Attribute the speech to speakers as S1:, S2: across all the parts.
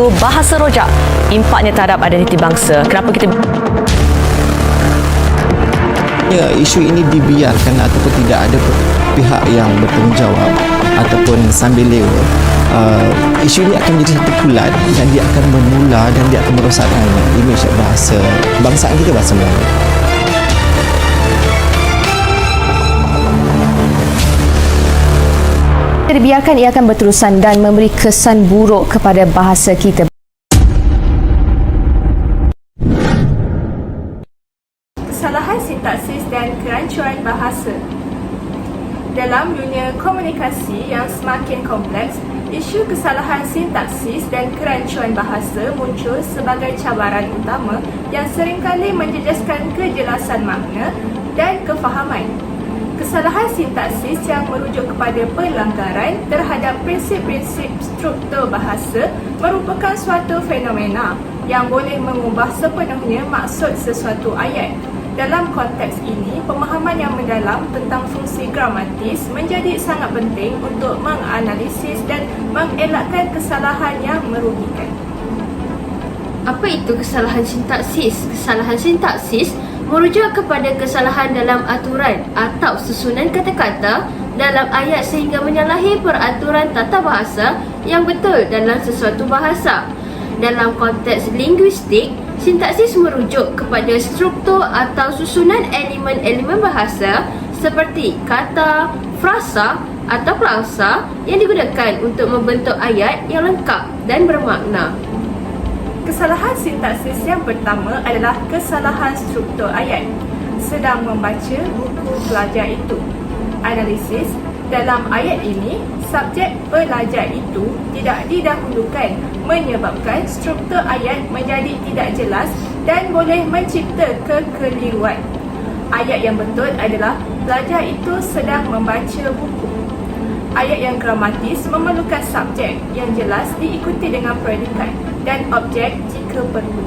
S1: isu bahasa rojak, impaknya terhadap identiti bangsa. Kenapa kita
S2: isu ini dibiarkan ataupun tidak ada pihak yang bertanggungjawab ataupun sambil lewa, isu ini akan menjadi satu pulat dan dia akan bermula dan dia akan merosakkan imej bahasa bangsaan kita, bahasa Melayu.
S3: Dibiarkan ia akan berterusan dan memberi kesan buruk kepada bahasa kita.
S4: Kesalahan sintaksis dan kerancuan bahasa. Dalam dunia komunikasi yang semakin kompleks, isu kesalahan sintaksis dan kerancuan bahasa muncul sebagai cabaran utama yang seringkali menjejaskan kejelasan makna dan kefahaman. Kesalahan sintaksis yang merujuk kepada pelanggaran terhadap prinsip-prinsip struktur bahasa merupakan suatu fenomena yang boleh mengubah sepenuhnya maksud sesuatu ayat. Dalam konteks ini, pemahaman yang mendalam tentang fungsi gramatis menjadi sangat penting untuk menganalisis dan mengelakkan kesalahan yang merugikan.
S5: Apa itu kesalahan sintaksis? Kesalahan sintaksis merujuk kepada kesalahan dalam aturan atau susunan kata-kata dalam ayat sehingga menyalahi peraturan tata bahasa yang betul dalam sesuatu bahasa. Dalam konteks linguistik, sintaksis merujuk kepada struktur atau susunan elemen-elemen bahasa seperti kata, frasa atau klausa yang digunakan untuk membentuk ayat yang lengkap dan bermakna.
S4: Kesalahan sintaksis yang pertama adalah kesalahan struktur ayat. Sedang membaca buku pelajar itu. Analisis, dalam ayat ini, subjek pelajar itu tidak didahulukan menyebabkan struktur ayat menjadi tidak jelas dan boleh mencipta kekeliruan. Ayat yang betul adalah pelajar itu sedang membaca buku. Ayat yang gramatis memerlukan subjek yang jelas diikuti dengan predikat dan objek jika perlu.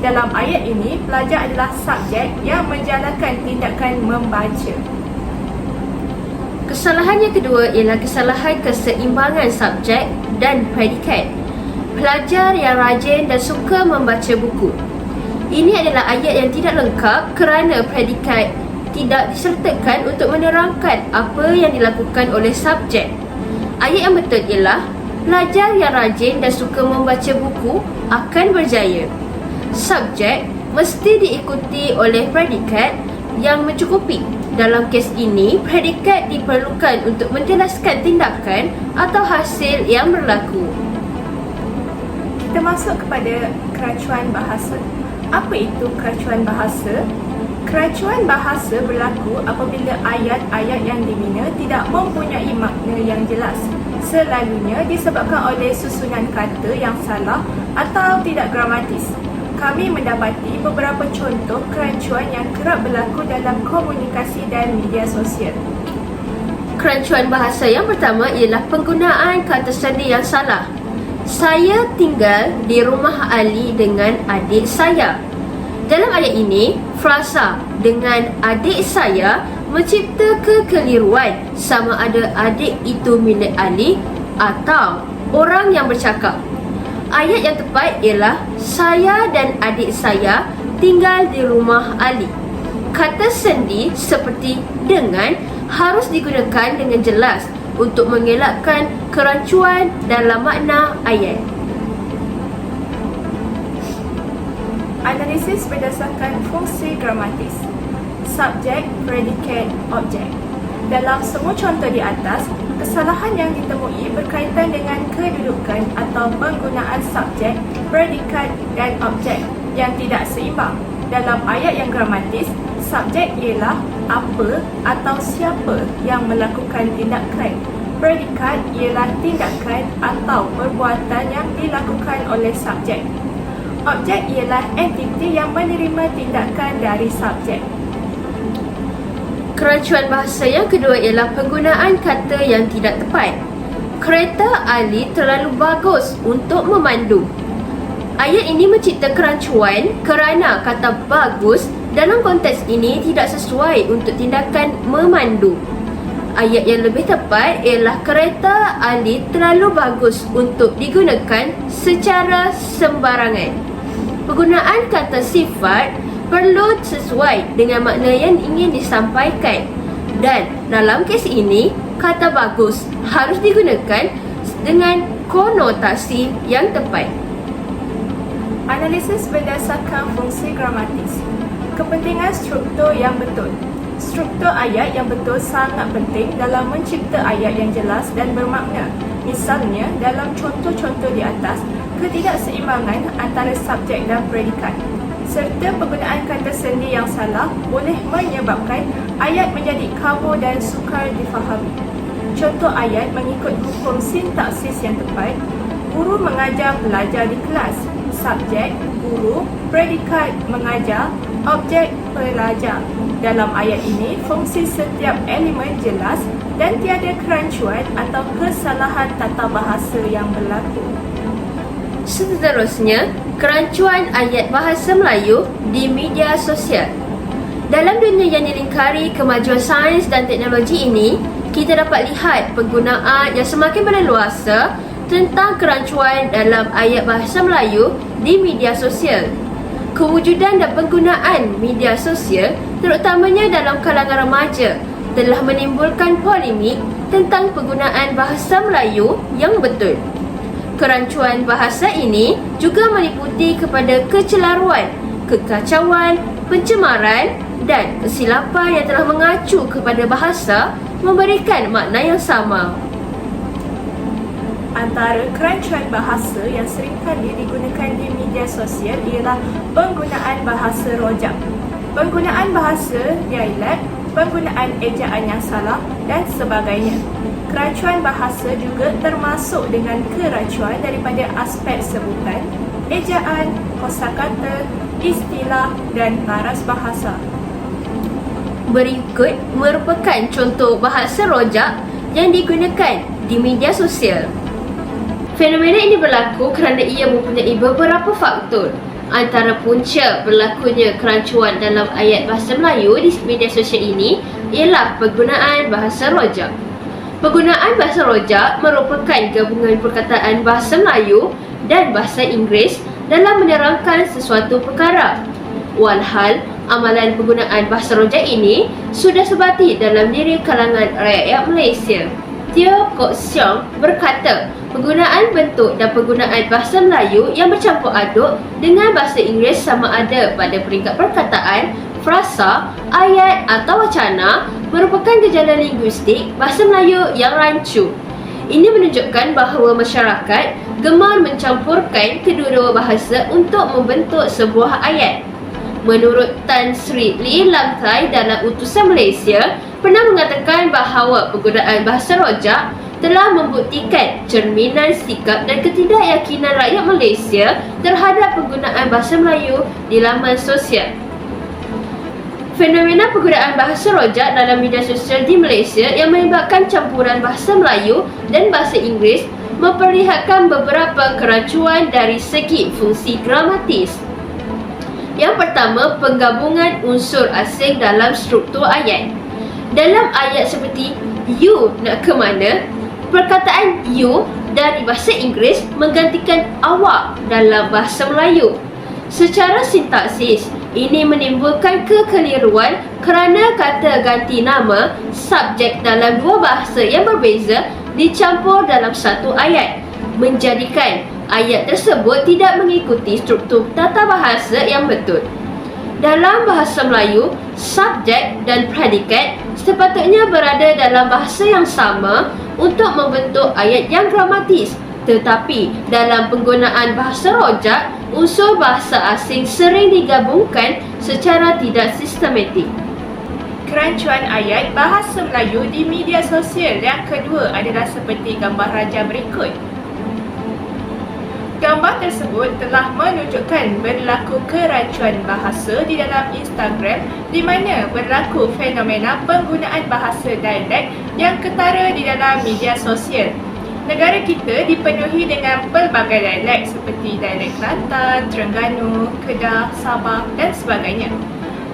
S4: Dalam ayat ini, pelajar adalah subjek yang menjalankan tindakan membaca.
S5: Kesalahan yang kedua ialah kesalahan keseimbangan subjek dan predikat. Pelajar yang rajin dan suka membaca buku. Ini adalah ayat yang tidak lengkap kerana predikat tidak disertakan untuk menerangkan apa yang dilakukan oleh subjek. Ayat yang betul ialah pelajar yang rajin dan suka membaca buku akan berjaya. Subjek mesti diikuti oleh predikat yang mencukupi. Dalam kes ini, predikat diperlukan untuk menjelaskan tindakan atau hasil yang berlaku.
S4: Kita masuk kepada kerancuan bahasa. Apa itu kerancuan bahasa? Kerancuan bahasa berlaku apabila ayat-ayat yang dibina tidak mempunyai makna yang jelas. Selalunya disebabkan oleh susunan kata yang salah atau tidak gramatis. Kami mendapati beberapa contoh kerancuan yang kerap berlaku dalam komunikasi dan media sosial.
S5: Kerancuan bahasa yang pertama ialah penggunaan kata sendi yang salah. Saya tinggal di rumah Ali dengan adik saya. Dalam ayat ini, frasa dengan adik saya mencipta kekeliruan sama ada adik itu milik Ali atau orang yang bercakap. Ayat yang tepat ialah saya dan adik saya tinggal di rumah Ali. Kata sendi seperti dengan harus digunakan dengan jelas untuk mengelakkan kerancuan dalam makna ayat.
S4: Analisis berdasarkan fungsi gramatis. Subjek, predikat, objek. Dalam semua contoh di atas, kesalahan yang ditemui berkaitan dengan kedudukan atau penggunaan subjek, predikat dan objek yang tidak seimbang. Dalam ayat yang gramatis, subjek ialah apa atau siapa yang melakukan tindakan. Predikat ialah tindakan atau perbuatan yang dilakukan oleh subjek. Objek ialah entiti yang menerima tindakan dari subjek.
S5: Kerancuan bahasa yang kedua ialah penggunaan kata yang tidak tepat. Kereta Ali terlalu bagus untuk memandu. Ayat ini mencipta kerancuan kerana kata bagus dalam konteks ini tidak sesuai untuk tindakan memandu. Ayat yang lebih tepat ialah kereta Ali terlalu bagus untuk digunakan secara sembarangan. Penggunaan kata sifat perlu sesuai dengan makna yang ingin disampaikan. Dan dalam kes ini, kata bagus harus digunakan dengan konotasi yang tepat.
S4: Analisis berdasarkan fungsi gramatis. Kepentingan struktur yang betul. Struktur ayat yang betul sangat penting dalam mencipta ayat yang jelas dan bermakna. Misalnya, dalam contoh-contoh di atas, ketidakseimbangan antara subjek dan predikat serta penggunaan kata sendi yang salah boleh menyebabkan ayat menjadi kabur dan sukar difahami. Contoh ayat mengikut hukum sintaksis yang tepat: guru mengajar pelajar di kelas. Subjek, guru, predikat, mengajar, objek, pelajar. Dalam ayat ini, fungsi setiap elemen jelas dan tiada kerancuan atau kesalahan tata bahasa yang berlaku.
S5: Seterusnya, kerancuan ayat bahasa Melayu di media sosial. Dalam dunia yang dilingkari kemajuan sains dan teknologi ini, kita dapat lihat penggunaan yang semakin berleluasa tentang kerancuan dalam ayat bahasa Melayu di media sosial. Kewujudan dan penggunaan media sosial, terutamanya dalam kalangan remaja, telah menimbulkan polemik tentang penggunaan bahasa Melayu yang betul. Kerancuan bahasa ini juga meliputi kepada kecelaruan, kekacauan, pencemaran dan kesilapan yang telah mengacu kepada bahasa memberikan makna yang sama.
S4: Antara kerancuan bahasa yang seringkali digunakan di media sosial ialah penggunaan bahasa rojak, penggunaan bahasa dialek, penggunaan ejaan yang salah dan sebagainya. Kerancuan bahasa juga termasuk dengan kerancuan daripada aspek sebutan, ejaan, kosakata, istilah dan taras bahasa.
S5: Berikut merupakan contoh bahasa rojak yang digunakan di media sosial. Fenomena ini berlaku kerana ia mempunyai beberapa faktor. Antara punca berlakunya kerancuan dalam ayat bahasa Melayu di media sosial ini ialah penggunaan bahasa rojak. Penggunaan bahasa rojak merupakan gabungan perkataan bahasa Melayu dan bahasa Inggeris dalam menerangkan sesuatu perkara. Walhal, amalan penggunaan bahasa rojak ini sudah sebati dalam diri kalangan rakyat Malaysia. Teo Kok Siong berkata, penggunaan bentuk dan penggunaan bahasa Melayu yang bercampur aduk dengan bahasa Inggeris sama ada pada peringkat perkataan, frasa, ayat atau wacana merupakan gejala linguistik bahasa Melayu yang rancu. Ini menunjukkan bahawa masyarakat gemar mencampurkan kedua-dua bahasa untuk membentuk sebuah ayat. Menurut Tan Sri Lee Lam Thai dalam Utusan Malaysia, pernah mengatakan bahawa penggunaan bahasa rojak telah membuktikan cerminan sikap dan ketidakyakinan rakyat Malaysia terhadap penggunaan bahasa Melayu di laman sosial. Fenomena penggunaan bahasa rojak dalam media sosial di Malaysia yang melibatkan campuran bahasa Melayu dan bahasa Inggeris memperlihatkan beberapa kerancuan dari segi fungsi gramatis. Yang pertama, penggabungan unsur asing dalam struktur ayat. Dalam ayat seperti "You nak ke mana?", perkataan "you" dari bahasa Inggeris menggantikan "awak" dalam bahasa Melayu. Secara sintaksis, ini menimbulkan kekeliruan kerana kata ganti nama subjek dalam dua bahasa yang berbeza dicampur dalam satu ayat, menjadikan ayat tersebut tidak mengikuti struktur tata bahasa yang betul. Dalam bahasa Melayu, subjek dan predikat sepatutnya berada dalam bahasa yang sama untuk membentuk ayat yang gramatis. Tetapi dalam penggunaan bahasa rojak, unsur bahasa asing sering digabungkan secara tidak sistematik.
S4: Kerancuan ayat bahasa Melayu di media sosial yang kedua adalah seperti gambar raja berikut. Gambar tersebut telah menunjukkan berlaku kerancuan bahasa di dalam Instagram di mana berlaku fenomena penggunaan bahasa dialek yang ketara di dalam media sosial. Negara kita dipenuhi dengan pelbagai dialek seperti dialek Kelantan, Terengganu, Kedah, Sabah dan sebagainya.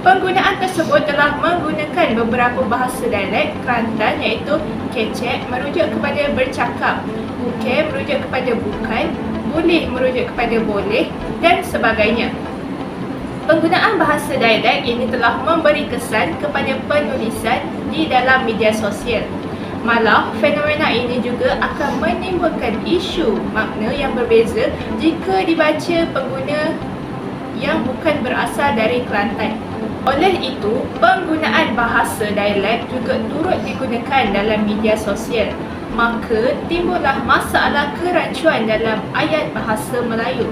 S4: Penggunaan tersebut telah menggunakan beberapa bahasa dialek Kelantan iaitu kecek merujuk kepada bercakap, bukan merujuk kepada bukan, boleh merujuk kepada boleh dan sebagainya. Penggunaan bahasa dialek ini telah memberi kesan kepada penulisan di dalam media sosial. Malah, fenomena ini juga akan menimbulkan isu makna yang berbeza jika dibaca pengguna yang bukan berasal dari Kelantan. Oleh itu, penggunaan bahasa dialek juga turut digunakan dalam media sosial. Maka, timbullah masalah kerancuan dalam ayat bahasa Melayu.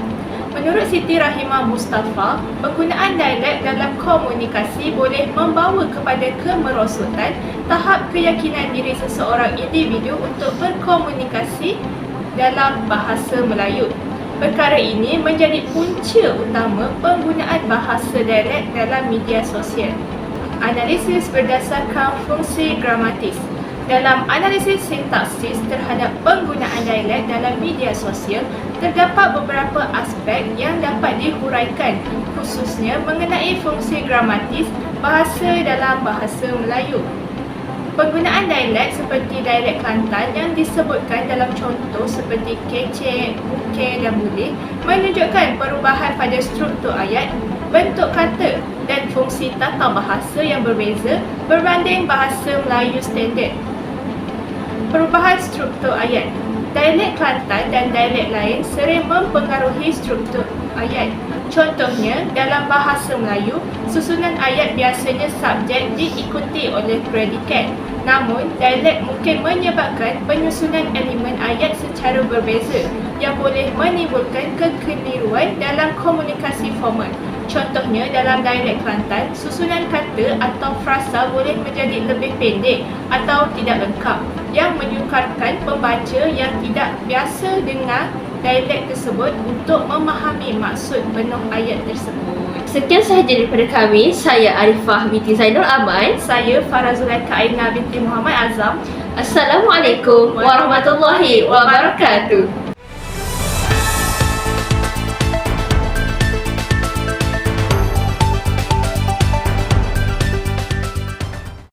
S4: Menurut Siti Rahimah Mustafa, penggunaan dialek dalam komunikasi boleh membawa kepada kemerosotan tahap keyakinan diri seseorang individu untuk berkomunikasi dalam bahasa Melayu. Perkara ini menjadi punca utama penggunaan bahasa dialek dalam media sosial. Analisis berdasarkan fungsi gramatis. Dalam analisis sintaksis terhadap penggunaan dialek dalam media sosial, terdapat beberapa aspek yang dapat dihuraikan, khususnya mengenai fungsi gramatis bahasa dalam bahasa Melayu. Penggunaan dialek seperti dialek Kelantan yang disebutkan dalam contoh seperti kecek, bukan dan boleh menunjukkan perubahan pada struktur ayat, bentuk kata dan fungsi tata bahasa yang berbeza berbanding bahasa Melayu standard. Perubahan struktur ayat. Dialek Kelantan dan dialek lain sering mempengaruhi struktur ayat. Contohnya, dalam bahasa Melayu, susunan ayat biasanya subjek diikuti oleh predikat. Namun, dialek mungkin menyebabkan penyusunan elemen ayat secara berbeza yang boleh menimbulkan kekeliruan dalam komunikasi formal. Contohnya, dalam dialek Kelantan, susunan kata atau frasa boleh menjadi lebih pendek atau tidak lengkap yang menyukarkan pembaca yang tidak biasa dengar dialek tersebut untuk memahami maksud penuh ayat tersebut.
S5: Sekian sahaja daripada kami. Saya Arifah binti Zainul Aman.
S4: Saya Farah Zulaikha Aina binti Muhammad Azam.
S5: Assalamualaikum warahmatullahi wabarakatuh.